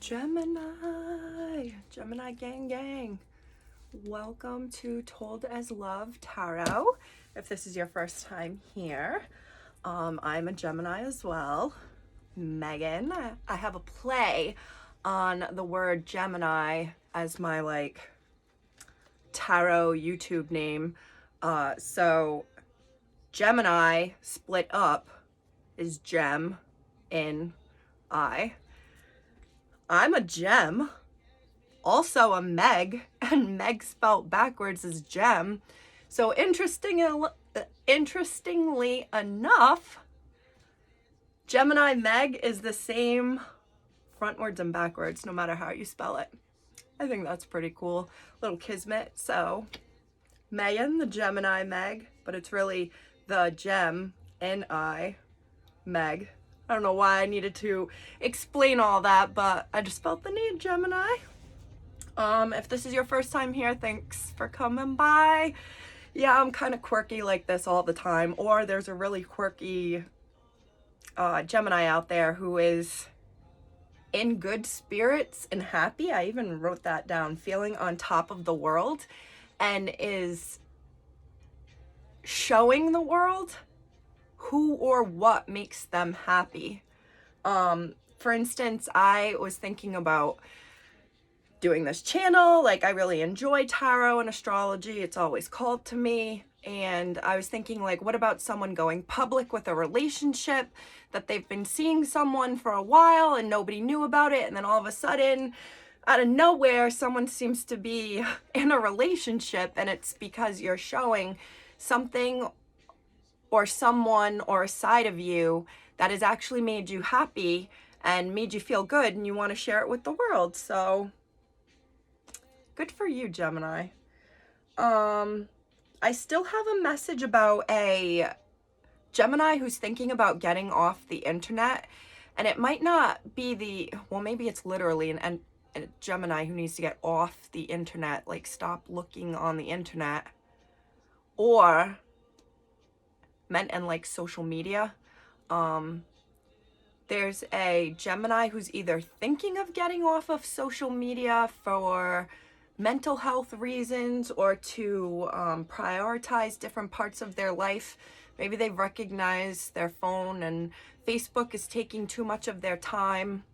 Gemini gang gang. Welcome to Told as Love Tarot. If this is your first time here, I'm a Gemini as well. Megan. I have a play on the word Gemini as my tarot YouTube name. So Gemini split up is gem in I. I'm a gem, also a Meg, and Meg spelt backwards is gem. So interestingly enough, Gemini Meg is the same frontwards and backwards, no matter how you spell it. I think that's pretty cool. Little kismet. So Megan, the Gemini Meg, but it's really the gem N-I Meg. I don't know why I needed to explain all that, but I just felt the need, Gemini. If this is your first time here, thanks for coming by. Yeah, I'm kind of quirky like this all the time, or there's a really quirky Gemini out there who is in good spirits and happy. I even wrote that down, feeling on top of the world, and is showing the world who or what makes them happy. For instance, I was thinking about doing this channel. Like, I really enjoy tarot and astrology. It's always called to me. And I was thinking, like, what about someone going public with a relationship that they've been seeing someone for a while and nobody knew about it, and then all of a sudden, out of nowhere, someone seems to be in a relationship, and it's because you're showing something or someone or a side of you that has actually made you happy and made you feel good, and you want to share it with the world. So good for you, Gemini. I still have a message about a Gemini who's thinking about getting off the internet, and it might not be maybe it's literally a Gemini who needs to get off the internet, like stop looking on the internet, or meant in like social media. There's a Gemini who's either thinking of getting off of social media for mental health reasons, or to prioritize different parts of their life. Maybe they've recognized their phone and Facebook is taking too much of their time.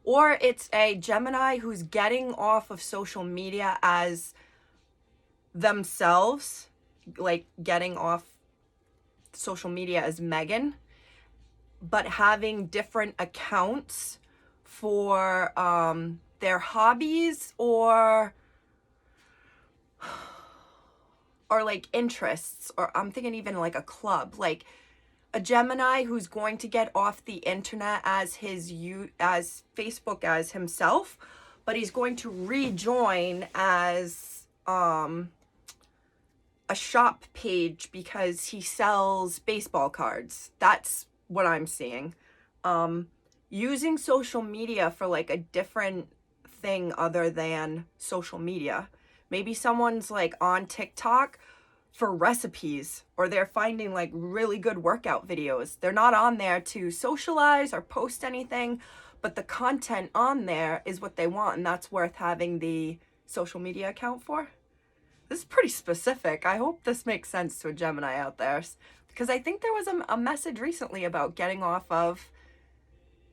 Or it's a Gemini who's getting off of social media as themselves, like getting off social media as Megan, but having different accounts for their hobbies or like interests, or I'm thinking even like a club, like a Gemini who's going to get off the internet as Facebook as himself, but he's going to rejoin as a shop page because he sells baseball cards. That's what I'm seeing. Using social media for like a different thing other than social media. Maybe someone's like on TikTok for recipes, or they're finding like really good workout videos. They're not on there to socialize or post anything, but the content on there is what they want, and that's worth having the social media account for. This is pretty specific. I hope this makes sense to a Gemini out there, because I think there was a message recently about getting off of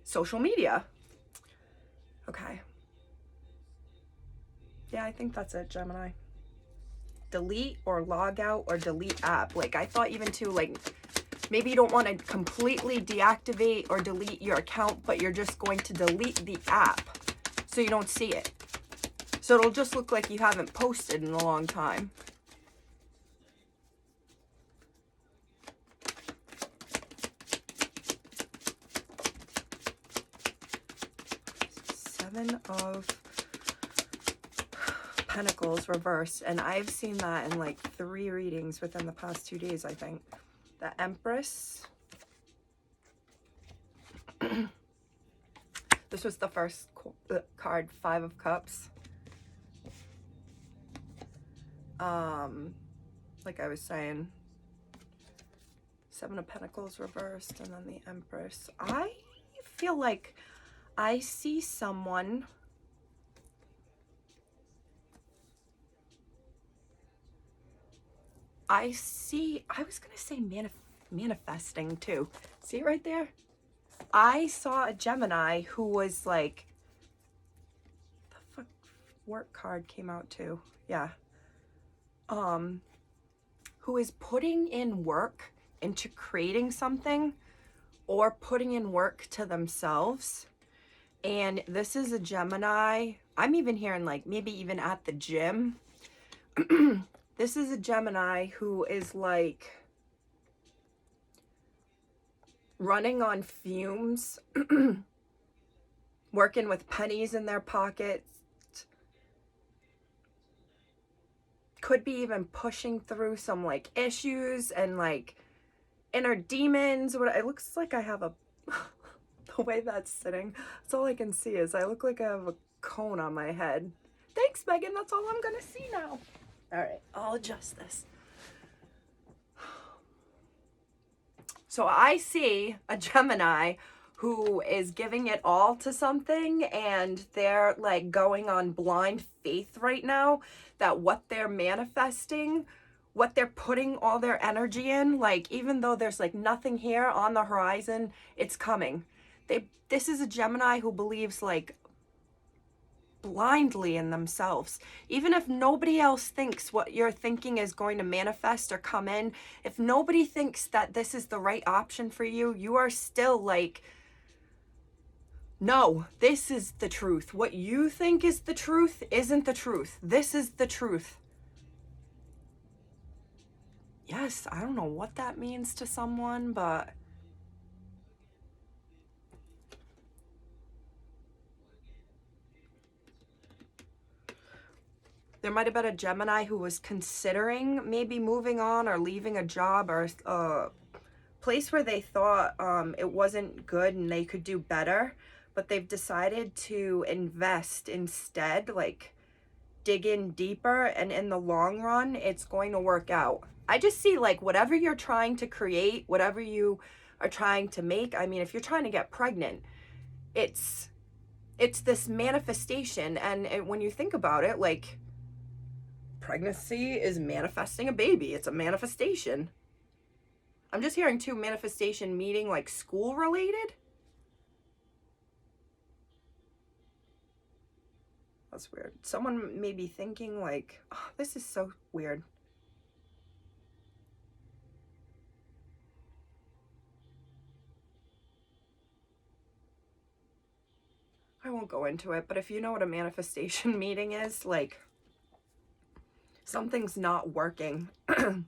social media. Okay. Yeah, I think that's it, Gemini. Delete or log out or delete app. Like, I thought even too, like, maybe you don't want to completely deactivate or delete your account, but you're just going to delete the app so you don't see it. So it'll just look like you haven't posted in a long time. Seven of Pentacles reversed, and I've seen that in like 3 readings within the past 2 days, I think. The Empress. This was the first card, 5 of Cups. Like I was saying, 7 of Pentacles reversed, and then the Empress. I feel like I see someone, I was going to say manifesting too. See right there? I saw a Gemini who was like, the fuck, work card came out too. Yeah. Who is putting in work into creating something or putting in work to themselves. And this is a Gemini. I'm even hearing like maybe even at the gym. This is a Gemini who is like running on fumes, working with pennies in their pockets, could be even pushing through some like issues and like inner demons. What it looks like I have a the way that's sitting, that's all I can see is I look like I have a cone on my head. Thanks, Megan. That's all I'm gonna see now. All right, I'll adjust this. So I see a Gemini who is giving it all to something, and they're like going on blind faith right now that what they're manifesting, what they're putting all their energy in, like even though there's like nothing here on the horizon, it's coming. This is a Gemini who believes like blindly in themselves. Even if nobody else thinks what you're thinking is going to manifest or come in, if nobody thinks that this is the right option for you, you are still like, no, this is the truth. What you think is the truth isn't the truth. This is the truth. Yes, I don't know what that means to someone, but there might have been a Gemini who was considering maybe moving on or leaving a job or a place where they thought it wasn't good and they could do better, but they've decided to invest instead, like dig in deeper, and in the long run, it's going to work out. I just see like whatever you're trying to create, whatever you are trying to make. I mean, if you're trying to get pregnant, it's this manifestation. And when you think about it, like pregnancy is manifesting a baby. It's a manifestation. I'm just hearing too, manifestation meaning like school related. That's weird. Someone may be thinking like, oh, this is so weird. I won't go into it, but if you know what a manifestation meeting is, like something's not working and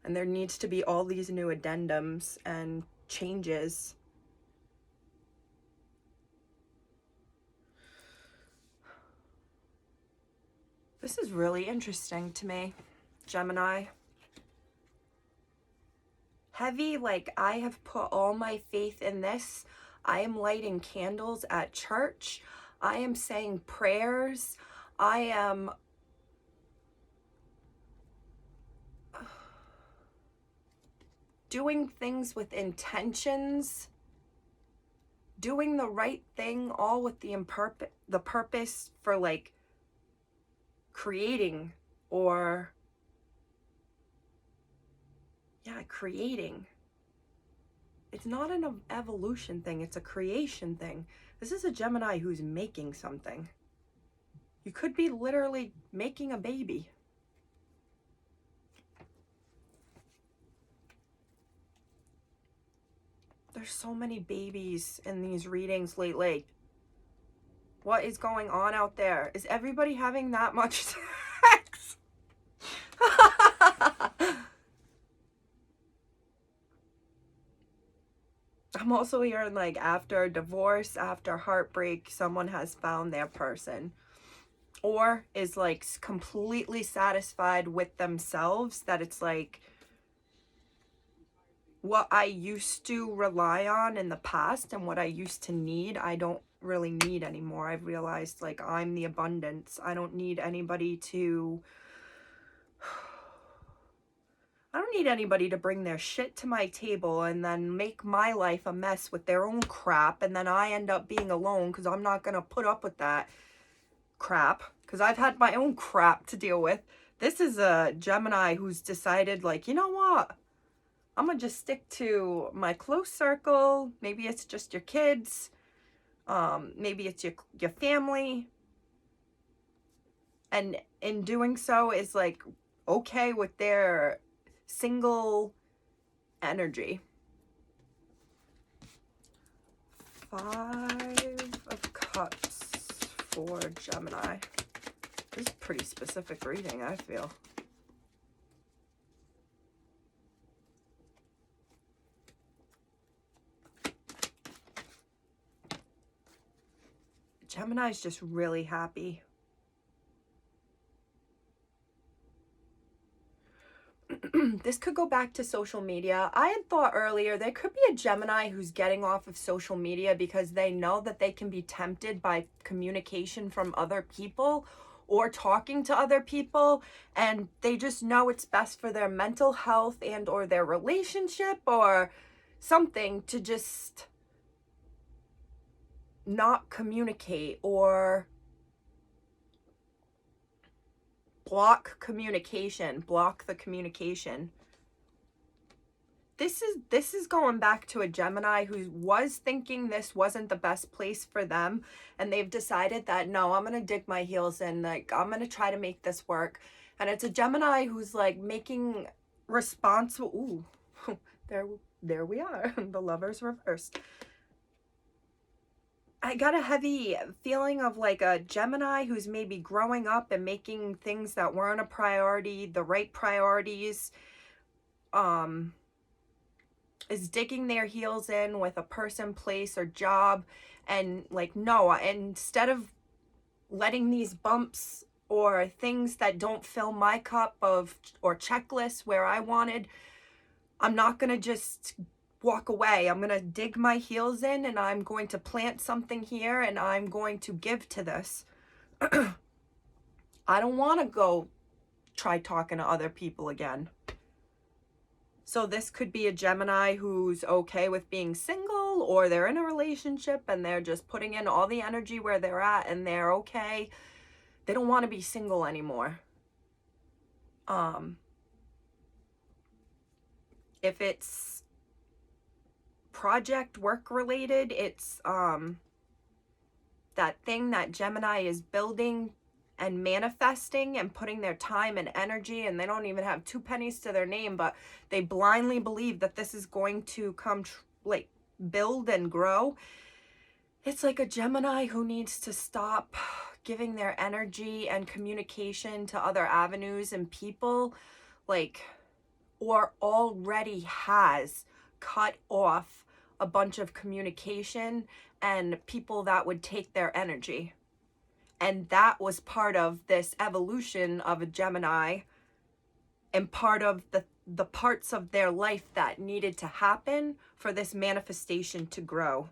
there needs to be all these new addendums and changes. This is really interesting to me, Gemini. Heavy, like I have put all my faith in this. I am lighting candles at church. I am saying prayers. I am doing things with intentions, doing the right thing, all with the purpose for like creating or creating. It's not an evolution thing, it's a creation thing. This is a Gemini who's making something. You could be literally making a baby. There's so many babies in these readings lately. What is going on out there? Is everybody having that much sex? I'm also hearing like after divorce, after heartbreak, someone has found their person. Or is like completely satisfied with themselves, that it's like what I used to rely on in the past and what I used to need, I don't really need anymore. I've realized like I'm the abundance. I don't need anybody to I don't need anybody to bring their shit to my table and then make my life a mess with their own crap, and then I end up being alone because I'm not going to put up with that crap because I've had my own crap to deal with. This is a Gemini who's decided, like, you know what? I'm going to just stick to my close circle. Maybe it's just your kids. Maybe it's your family. And in doing so is like okay with their single energy. 5 of Cups for Gemini. This is a pretty specific reading, I feel. Gemini's just really happy. This could go back to social media. I had thought earlier there could be a Gemini who's getting off of social media because they know that they can be tempted by communication from other people or talking to other people, and they just know it's best for their mental health and or their relationship or something to just not communicate or block the communication. This is going back to a Gemini who was thinking this wasn't the best place for them, and they've decided that, no, I'm going to dig my heels in, like, I'm going to try to make this work. And it's a Gemini who's like making responsible, ooh, there we are, the Lovers reversed. I got a heavy feeling of like a Gemini who's maybe growing up and making things that weren't a priority, the right priorities, is digging their heels in with a person, place, or job, and like, no, instead of letting these bumps or things that don't fill my cup of, or checklists where I wanted, I'm not going to just walk away. I'm going to dig my heels in and I'm going to plant something here and I'm going to give to this. I don't want to go try talking to other people again. So this could be a Gemini who's okay with being single, or they're in a relationship and they're just putting in all the energy where they're at and they're okay. They don't want to be single anymore. If it's project work related, it's that thing that Gemini is building and manifesting and putting their time and energy, and they don't even have 2 pennies to their name, but they blindly believe that this is going to come like build and grow. It's like a Gemini who needs to stop giving their energy and communication to other avenues and people, like, or already has cut off a bunch of communication and people that would take their energy. And that was part of this evolution of a Gemini and part of the parts of their life that needed to happen for this manifestation to grow.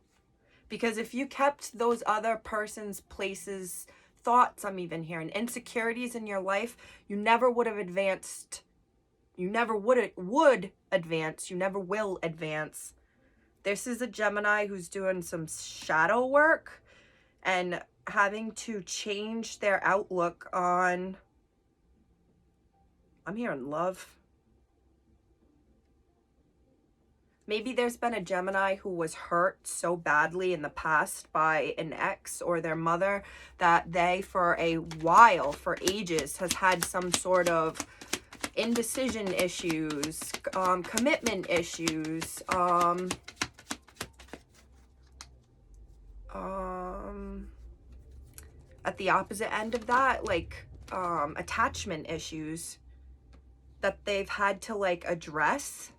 Because if you kept those other persons, places, thoughts, I'm even hearing, insecurities in your life, you never would have advanced. You never would advance. You never will advance. This is a Gemini who's doing some shadow work and having to change their outlook on, I'm hearing love. Maybe there's been a Gemini who was hurt so badly in the past by an ex or their mother that they, for a while, for ages, has had some sort of indecision issues, commitment issues, at the opposite end of that, like, attachment issues that they've had to, like, address.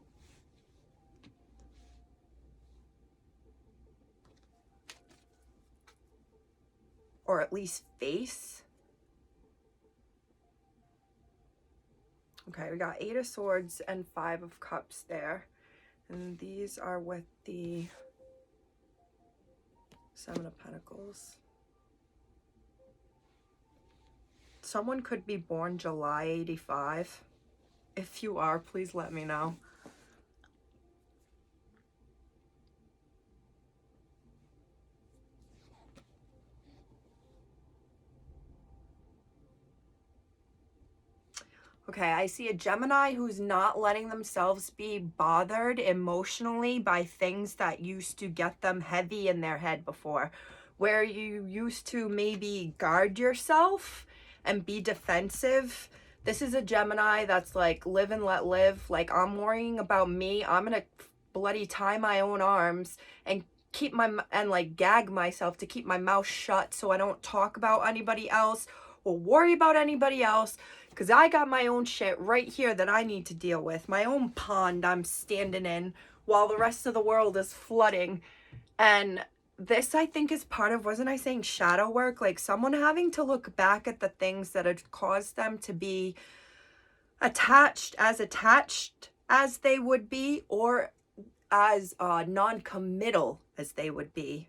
Or at least face. Okay, we got 8 of Swords and 5 of Cups there. And these are with the 7 of Pentacles. Someone could be born July 85. If you are, please let me know. Okay, I see a Gemini who's not letting themselves be bothered emotionally by things that used to get them heavy in their head before, where you used to maybe guard yourself and be defensive. This is a Gemini that's like, live and let live. Like, I'm worrying about me. I'm gonna bloody tie my own arms and like gag myself to keep my mouth shut so I don't talk about anybody else or worry about anybody else, because I got my own shit right here that I need to deal with, my own pond I'm standing in while the rest of the world is flooding. And this, I think, is part of, wasn't I saying shadow work? Like someone having to look back at the things that had caused them to be attached as they would be, or as non-committal as they would be.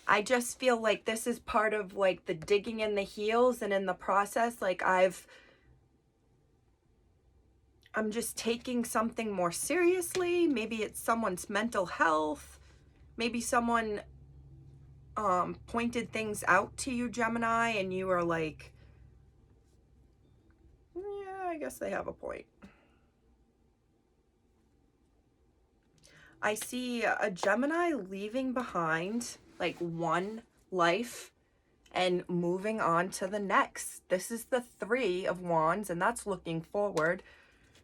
I just feel like this is part of like the digging in the heels, and in the process, like I'm just taking something more seriously. Maybe it's someone's mental health. Maybe someone pointed things out to you, Gemini, and you were like, yeah, I guess they have a point. I see a Gemini leaving behind like one life and moving on to the next. This is the 3 of Wands, and that's looking forward.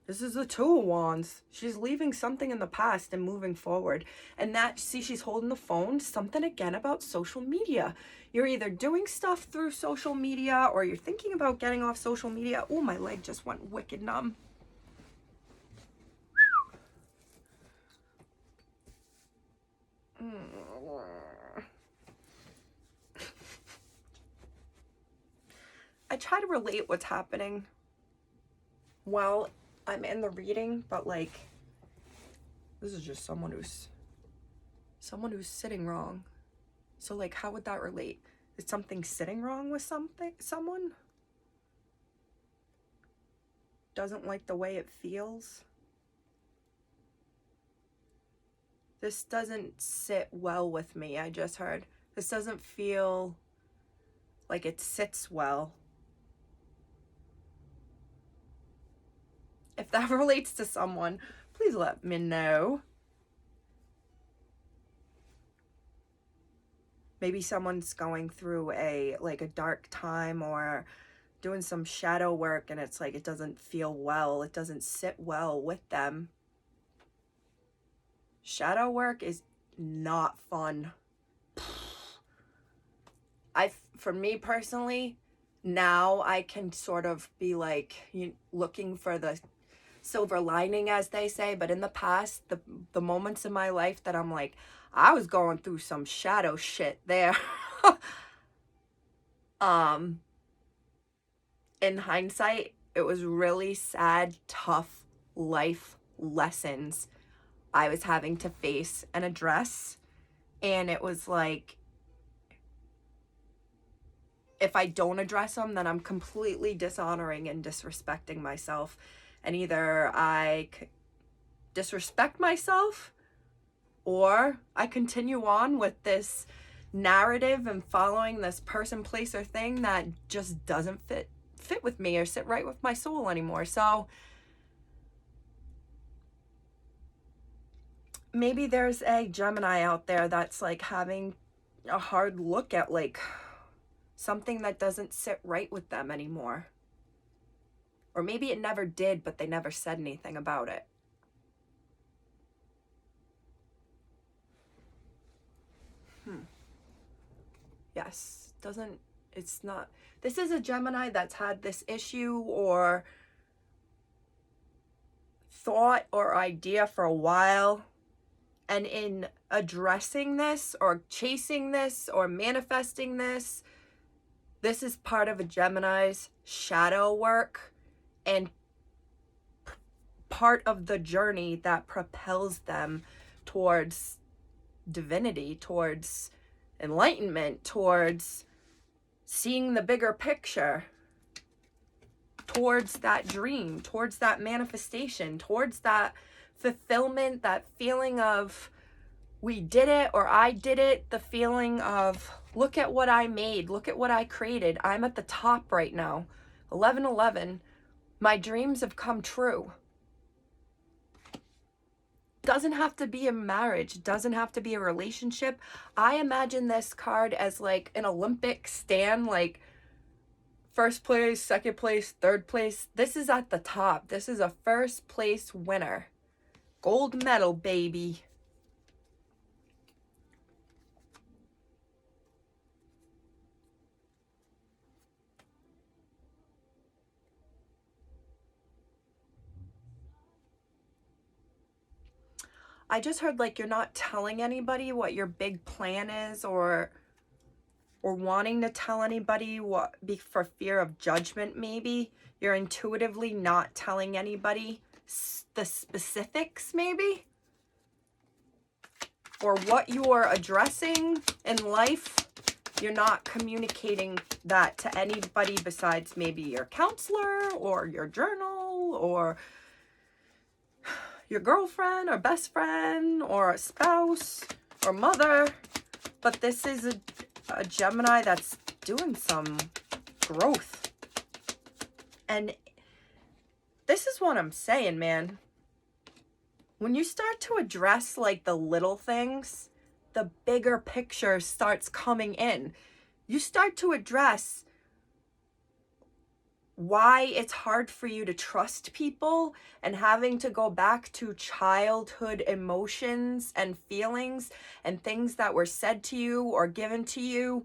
This is the 2 of Wands. She's leaving something in the past and moving forward. And that, see, she's holding the phone. Something again about social media. You're either doing stuff through social media or you're thinking about getting off social media. Oh, my leg just went wicked numb. I try to relate what's happening while I'm in the reading, but like, this is just someone who's sitting wrong. So like, how would that relate? Is something sitting wrong with someone? Doesn't like the way it feels? This doesn't sit well with me, I just heard. This doesn't feel like it sits well. If that relates to someone, please let me know. Maybe someone's going through a dark time or doing some shadow work, and it's like it doesn't feel well. It doesn't sit well with them. Shadow work is not fun. For me personally, now I can sort of be like looking for the silver lining, as they say, but in the past, the moments in my life that I'm like, I was going through some shadow shit there. In hindsight, it was really sad, tough life lessons I was having to face and address. And it was like, if I don't address them, then I'm completely dishonoring and disrespecting myself. And either I disrespect myself or I continue on with this narrative and following this person, place, or thing that just doesn't fit with me or sit right with my soul anymore. So maybe there's a Gemini out there that's like having a hard look at like something that doesn't sit right with them anymore. Or maybe it never did, but they never said anything about it. Yes, it's not. This is a Gemini that's had this issue or thought or idea for a while. And in addressing this or chasing this or manifesting this, this is part of a Gemini's shadow work and part of the journey that propels them towards divinity, towards enlightenment, towards seeing the bigger picture towards that dream, towards that manifestation, towards that fulfillment, that feeling of we did it or I did it, the feeling of look at what I made, look at what I created. I'm at the top right now. 1111, my dreams have come true. Doesn't have to be a marriage, doesn't have to be a relationship. I imagine this card as like an Olympic stand, like first place, second place, third place. This is at the top. This is a first place winner. Gold medal, baby. I just heard like you're not telling anybody what your big plan is, or wanting to tell anybody what, for fear of judgment maybe. You're intuitively not telling anybody the specifics maybe, or what you're addressing in life. You're not communicating that to anybody besides maybe your counselor or your journal or your girlfriend or best friend or a spouse or mother. But this is a Gemini that's doing some growth. And this is what I'm saying, man. When you start to address like the little things, the bigger picture starts coming in. You start to address why it's hard for you to trust people and having to go back to childhood emotions and feelings and things that were said to you or given to you.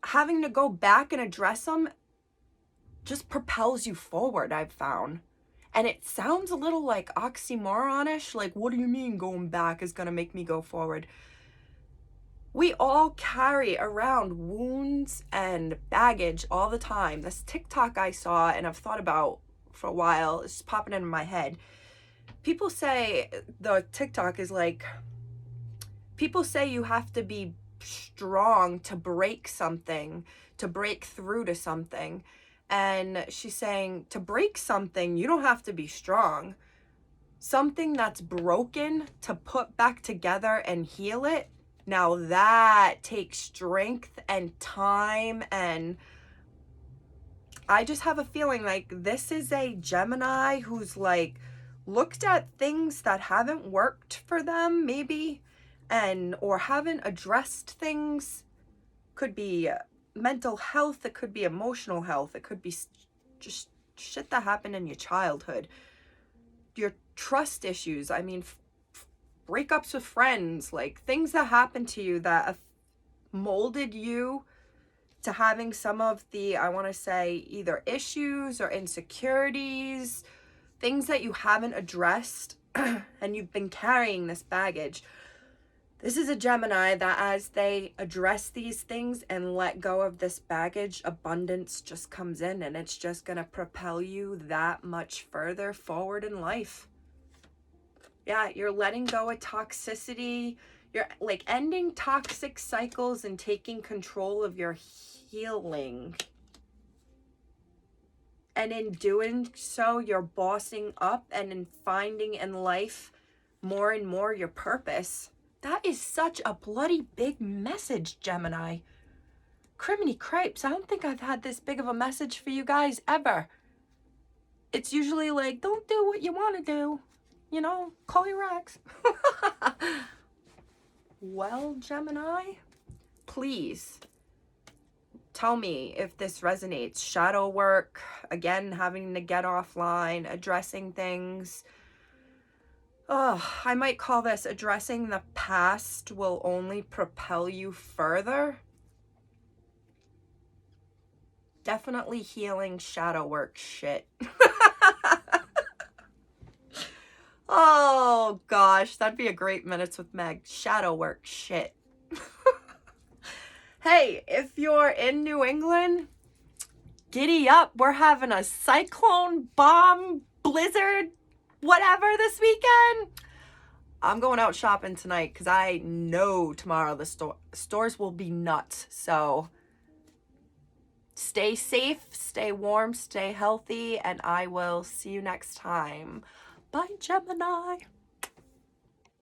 Having to go back and address them just propels you forward, I've found. And it sounds a little like oxymoronish, like what do you mean going back is going to make me go forward? We all carry around wounds and baggage all the time. This TikTok I saw and I've thought about for a while, it's popping into my head. People say, the TikTok is like, people say you have to be strong to break something, to break through to something. And she's saying to break something, you don't have to be strong. Something that's broken, to put back together and heal it, now that takes strength and time. And I just have a feeling like this is a Gemini who's like looked at things that haven't worked for them maybe, and or haven't addressed things. Could be mental health, it could be emotional health, it could be just shit that happened in your childhood, your trust issues. I mean, breakups with friends, like things that happened to you that have molded you to having some of the, I want to say, either issues or insecurities, things that you haven't addressed and you've been carrying this baggage. This is a Gemini that as they address these things and let go of this baggage, abundance just comes in, and it's just going to propel you that much further forward in life. Yeah, you're letting go of toxicity. You're like ending toxic cycles and taking control of your healing. And in doing so, you're bossing up and in finding in life more and more your purpose. That is such a bloody big message, Gemini. Criminy cripes, I don't think I've had this big of a message for you guys ever. It's usually like, don't do what you want to do. You know, call your ex. Well, Gemini, please tell me if this resonates. Shadow work, again, having to get offline, addressing things. Oh, I might call this addressing the past will only propel you further. Definitely healing shadow work shit. Oh gosh, that'd be a great Minutes with Meg. Shadow work shit. Hey, if you're in New England, giddy up. We're having a cyclone, bomb, blizzard, whatever this weekend. I'm going out shopping tonight because I know tomorrow the stores will be nuts. So Stay safe, stay warm, stay healthy, and I will see you next time. Bye, Gemini.